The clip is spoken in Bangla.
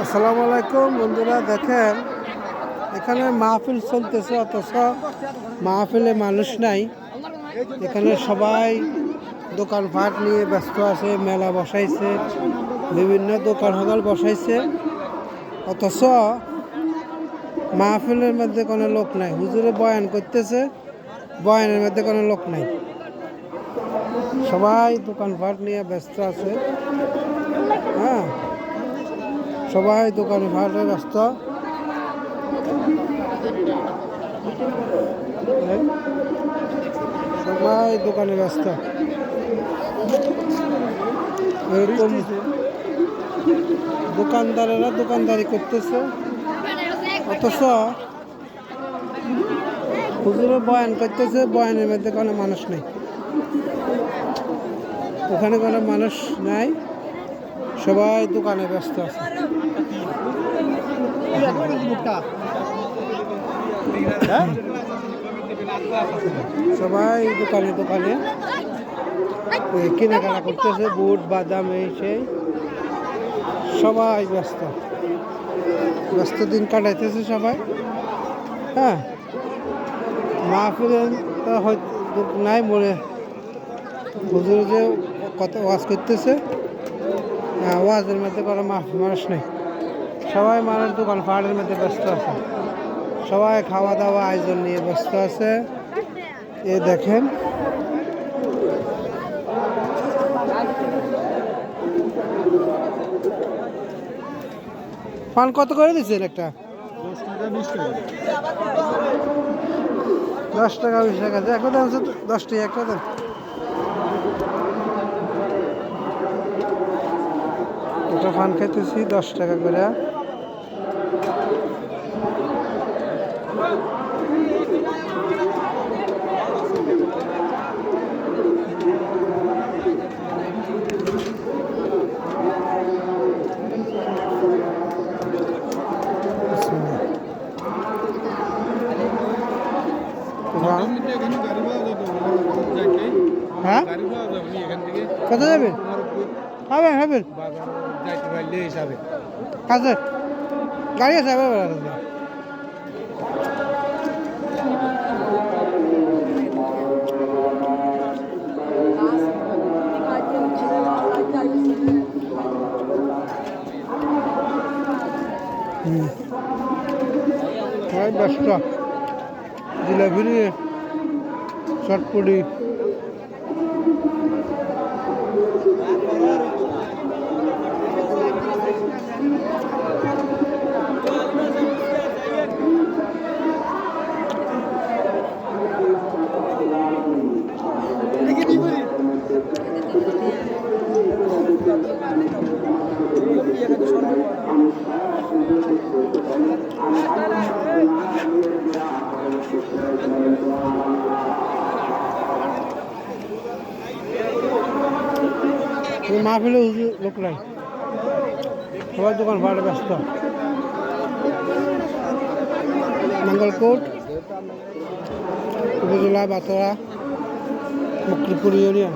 আসসালামু আলাইকুম বন্ধুরা, দেখেন এখানে মাহফিল চলতেছে, অথচ মাহফিলে মানুষ নাই। এখানে সবাই দোকানপাট নিয়ে ব্যস্ত আছে, মেলা বসাইছে, বিভিন্ন দোকান হকাল বসাইছে, অথচ মাহফিলের মধ্যে কোনো লোক নাই। হুজুরে বয়ান করতেছে, বয়ানের মধ্যে কোনো লোক নাই। সবাই দোকানপাট নিয়ে ব্যস্ত আছে। হ্যাঁ, সবাই দোকানে ভাড়ে ব্যস্ত। সবাই দোকানে ব্যস্ত। এরকম দোকানদারেরা দোকানদারি করতেছে, অথচ হুজুরে বয়ান করতেছে, বয়ানের মধ্যে কোনো মানুষ নেই। ওখানে কোনো মানুষ নাই, সবাই দোকানে ব্যস্ত আছে। সবাই দোকানে দোকানে কেনাকাটা করতেছে, বুট বাদাম এই সেই, সবাই ব্যস্ত ব্যস্ত দিন কাটাইতেছে সবাই। হ্যাঁ, মাহফিল তো হয়তো নাই, মনে হুজুর যে কত ওয়াজ করতেছে, ওয়াজের মধ্যে কোনো মানুষ নেই। সবাই মানুষ দোকান পাহাড়ের মধ্যে ব্যস্ত আছে, সবাই খাওয়া দাওয়া আয়োজন নিয়ে ব্যস্ত আছে। এ দেখেন পান কত করে দিচ্ছেন? একটা 10 টাকা 20 টাকা, একটা দাম 10 টাকা একটা দাম। একটা পান খাইতেছি 10 টাকা করে। হ্যাঁ, কত যাবেন? হবেন হবেন, কাজে গাড়ি আছে। ব্যস্ত জিলাপি নিয়ে, চটপটি। মাহফিলে লোক নাই, সবাই দোকান ভাড়া ব্যস্ত। নাঙ্গলকোট উপজেলা, বাতরা, মুক্তিপুর ইউনিয়ন।